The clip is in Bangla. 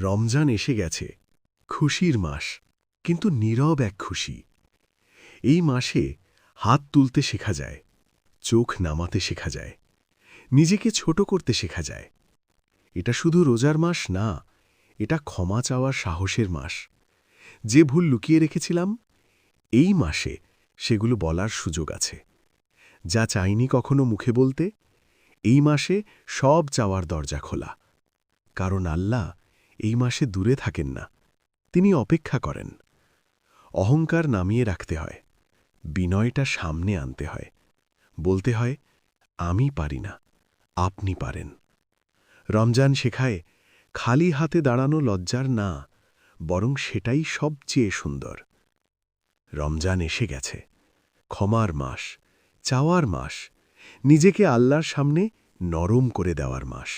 রমজান এসে গেছে, খুশির মাস, কিন্তু নীরব এক খুশি। এই মাসে হাত তুলতে শেখা যায়, চোখ নামাতে শেখা যায়, নিজেকে ছোট করতে শেখা যায়। এটা শুধু রোজার মাস না, এটা ক্ষমা চাওয়ার সাহসের মাস। যে ভুল লুকিয়ে রেখেছিলাম, এই মাসে সেগুলো বলার সুযোগ আছে। যা চাইনি কখনো মুখে বলতে, এই মাসে সব চাওয়ার দরজা খোলা। কারণ আল্লাহ এই মাসে দূরে থাকেন না, তিনি অপেক্ষা করেন। অহংকার নামিয়ে রাখতে হয়, বিনয়টা সামনে আনতে হয়, বলতে হয় আমি পারি না, আপনি পারেন। রমজান শেখায় খালি হাতে দাঁড়ানো লজ্জার না, বরং সেটাই সবচেয়ে সুন্দর। রমজান এসে গেছে, ক্ষমার মাস, চাওয়ার মাস, নিজেকে আল্লাহর সামনে নরম করে দেওয়ার মাস।